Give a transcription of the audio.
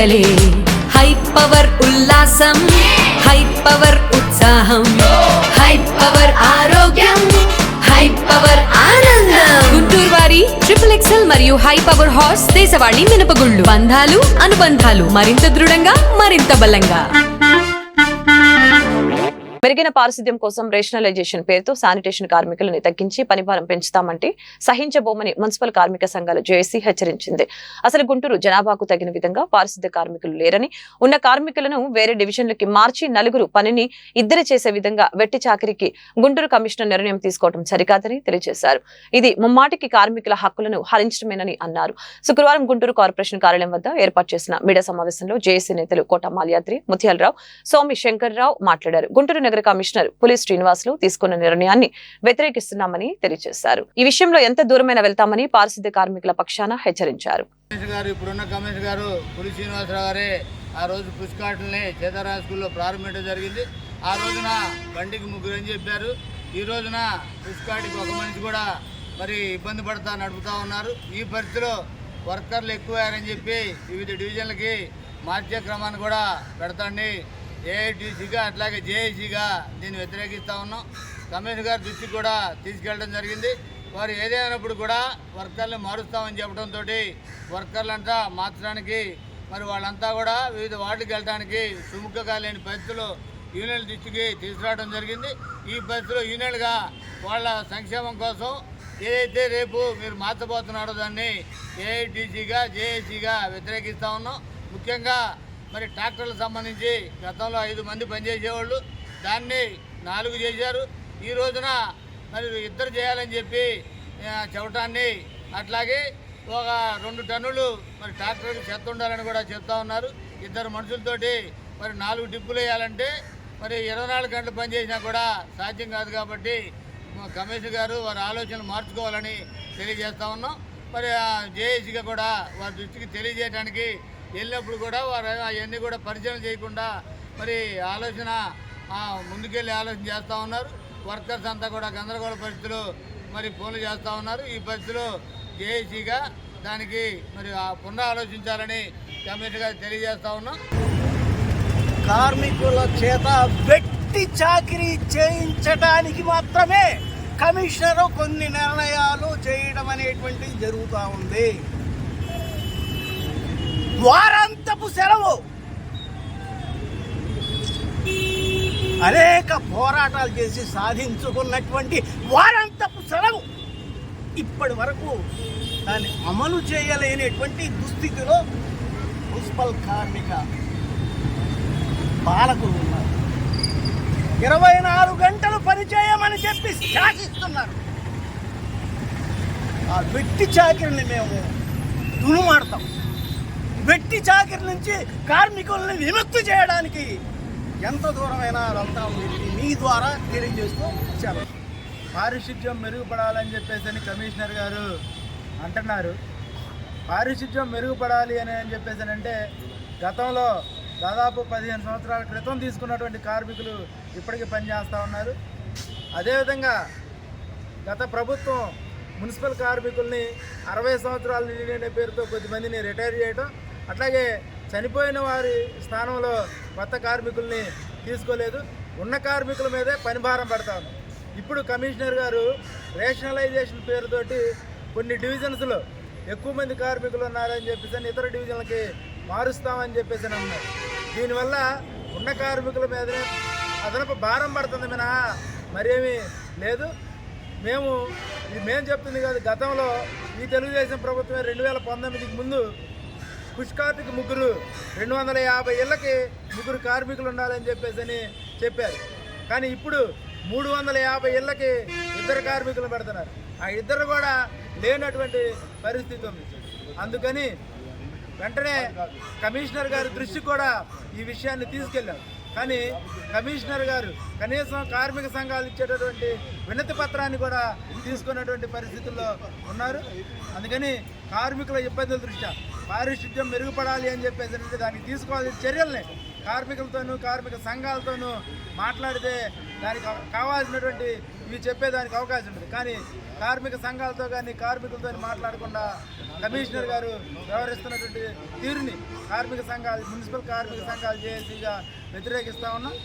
పండగలే high power ఉల్లాసం high power ఉత్సాహం high power ఆరోగ్యం హై పవర్ ఆనందం గుంటూరు వారి XXL మరియు హై పవర్ హార్స్ దేశవాళీ మినపగుళ్ళు బంధాలు అనుబంధాలు మరింత దృఢంగా మరింత బలంగా. మెరుగైన పారిశుద్ధ్యం కోసం రేషనలైజేషన్ పేరుతో శానిటేషన్ కార్మికులను తగ్గించి పనిభారం పెంచుతామంటే సహించబోమని మున్సిపల్ కార్మిక సంఘాల జేఏసీ హెచ్చరించింది. అసలు గుంటూరు జనాభాకు తగిన విధంగా పారిశుద్ధ్య కార్మికులు లేరని, ఉన్న కార్మికులను వేరే డివిజన్లకి మార్చి నలుగురు పనిని ఇద్దరు చేసే విధంగా వెట్టి చాకిరికి గుంటూరు కమిషనర్ నిర్ణయం తీసుకోవడం సరికాదని తెలియజేశారు. ఇది ముమ్మాటికి కార్మికుల హక్కులను హరించడమేనని అన్నారు. శుక్రవారం గుంటూరు కార్పొరేషన్ కార్యాలయం వద్ద ఏర్పాటు చేసిన మీడియా సమావేశంలో జేఏసీ నేతలు కోట మాల్యాద్రి, ముత్యాలరావు, సోమి శంకర్రావు మాట్లాడారు. గుంటూరు నగర కమిషనర్ పులి శ్రీనివాసులు తీసుకున్న నిర్ణయాన్ని వ్యతిరేకిస్తున్నామని తెలియజేశారు. ఈ విషయంలో ఎంత దూరమైనా వెళ్తామని పారిశుద్ధ్య కార్మికుల పక్షాన హెచ్చరించారు. ఇప్పుడున్న కమిషనర్ గారు పులి శ్రీనివాసరావు గారే ఆ రోజు పుష్కాట్లని చేతారాయ స్కూల్లో ప్రారంభించడం జరిగింది. ఆ రోజున బండికి ముగ్గురు అని చెప్పారు. ఈ రోజున పుష్కాటికి ఒక మనిషి కూడా మరి ఇబ్బంది పడతా నడుపుతా ఉన్నారు. ఈ పరిస్థితిలో వర్కర్లు ఎక్కువయ్యారని చెప్పి వివిధ డివిజన్లకి మార్చే క్రమాన్ని కూడా పెడతాండి. ఏఐటీసీగా అట్లాగే జేఏసీగా దీన్ని వ్యతిరేకిస్తూ ఉన్నాం. కమిషనర్ గారి దృష్టికి కూడా తీసుకెళ్ళడం జరిగింది. వారు ఏదైనప్పుడు కూడా వర్కర్లు మారుస్తామని చెప్పడంతో వర్కర్లంతా మార్చడానికి మరి వాళ్ళంతా కూడా వివిధ వార్డుకి వెళ్ళడానికి సుముఖంగా లేని పరిస్థితులు యూనియన్ల దృష్టికి తీసుకురావడం జరిగింది. ఈ పరిస్థితిలో యూనియన్గా వాళ్ళ సంక్షేమం కోసం ఏదైతే రేపు మీరు మార్చబోతున్నారో దాన్ని ఏఐటీసీగా జేఏసీగా వ్యతిరేకిస్తూ ఉన్నాం. ముఖ్యంగా మరి ట్రాక్టర్లకు సంబంధించి గతంలో 5 మంది పనిచేసేవాళ్ళు దాన్ని 4 చేశారు. ఈ రోజున మరి 2 చేయాలని చెప్పి చెప్పటాన్ని అట్లాగే ఒక 2 టన్నులు మరి ట్రాక్టర్కి చెత్త ఉండాలని కూడా చెప్తా ఉన్నారు. 2 మనుషులతోటి మరి 4 డిప్పులు వేయాలంటే మరి 24 గంటలు పనిచేసినా కూడా సాధ్యం కాదు. కాబట్టి కమిషనర్ గారు వారి ఆలోచనలు మార్చుకోవాలని తెలియజేస్తూ ఉన్నాం. మరి జేఏసీగా కూడా వారి దృష్టికి తెలియజేయడానికి వెళ్ళినప్పుడు కూడా వారు అవన్నీ కూడా పరిచయం చేయకుండా మరి ఆలోచన ముందుకెళ్ళి ఆలోచన చేస్తూ ఉన్నారు. వర్కర్స్ అంతా కూడా గందరగోళ పరిస్థితులు మరి ఫోన్లు చేస్తూ ఉన్నారు. ఈ పరిస్థితిలో జేఏసీగా దానికి మరి పునరాలోచించాలని కమిషనర్ గారు తెలియజేస్తూ ఉన్నాం. కార్మికుల చేత వెట్టి చాకిరీ చేయించడానికి మాత్రమే కమిషనర్ కొన్ని నిర్ణయాలు చేయడం అనేటువంటిది జరుగుతూ ఉంది. వారాంతపు సెలవు అనేక పోరాటాలు చేసి సాధించుకున్నటువంటి వారాంతపు సెలవు ఇప్పటి వరకు దాన్ని అమలు చేయలేనటువంటి దుస్థితిలో మున్సిపల్ కార్మిక పాలకులు ఉన్నారు. 24 గంటలు పనిచేయమని చెప్పి శాసిస్తున్నారు. ఆ వెట్టి చాకిరిని మేము దునుమాడతాం. వెట్టి చాకిరి నుంచి కార్మికుల్ని విముక్తి చేయడానికి ఎంత దూరమైనా వెళ్తాము మీ ద్వారా తెలియజేస్తూ ఇచ్చారు. పారిశుధ్యం మెరుగుపడాలని చెప్పేసి కమిషనర్ గారు అంటున్నారు. పారిశుధ్యం మెరుగుపడాలి అని చెప్పేసి అంటే గతంలో దాదాపు 15 సంవత్సరాల క్రితం తీసుకున్నటువంటి కార్మికులు ఇప్పటికీ పనిచేస్తూ ఉన్నారు. అదేవిధంగా గత ప్రభుత్వం మున్సిపల్ కార్మికుల్ని 60 సంవత్సరాల నిండిన పేరుతో కొద్దిమందిని రిటైర్ చేయడం, అట్లాగే చనిపోయిన వారి స్థానంలో కొత్త కార్మికుల్ని తీసుకోలేదు. ఉన్న కార్మికుల మీదే పనిభారం పడతా ఉన్నాం. ఇప్పుడు కమిషనర్ గారు రేషనలైజేషన్ పేరుతోటి కొన్ని డివిజన్స్లో ఎక్కువ మంది కార్మికులు ఉన్నారని చెప్పేసి ఇతర డివిజన్లకి మారుస్తామని చెప్పేసి అన్నారు. దీనివల్ల ఉన్న కార్మికుల మీదనే అదనపు భారం పడుతుంది మినహా మరేమీ లేదు. మేము చెప్తుంది కాదు. గతంలో ఈ తెలుగుదేశం ప్రభుత్వం 2019కి ముందు పుష్కార్టికి 250 ఇళ్ళకి 3 కార్మికులు ఉండాలని చెప్పేసి చెప్పారు. కానీ ఇప్పుడు 350 ఇళ్ళకి 2 కార్మికులు పెడుతున్నారు. ఆ 2 కూడా లేనటువంటి పరిస్థితి ఉంది. అందుకని వెంటనే కమిషనర్ గారి దృష్టి కూడా ఈ విషయాన్ని తీసుకెళ్ళారు. కానీ కమిషనర్ గారు కనీసం కార్మిక సంఘాలు ఇచ్చేటటువంటి వినతి పత్రాన్ని కూడా తీసుకున్నటువంటి పరిస్థితుల్లో ఉన్నారు. అందుకని కార్మికుల ఇబ్బందుల దృష్ట్యా పారిశుధ్యం మెరుగుపడాలి అని చెప్పేసి దానికి తీసుకోవాల్సిన చర్యల్ని కార్మికులతోనూ కార్మిక సంఘాలతోనూ మాట్లాడితే దానికి కావాల్సినటువంటి ఇవి చెప్పేదానికి అవకాశం ఉంటుంది. కానీ కార్మిక సంఘాలతో కానీ కార్మికులతో మాట్లాడకుండా కమిషనర్ గారు వ్యవహరిస్తున్నటువంటి తీరుని కార్మిక సంఘాలు, మున్సిపల్ కార్మిక సంఘాలు జేఏసీగా వ్యతిరేకిస్తా ఉన్నాం.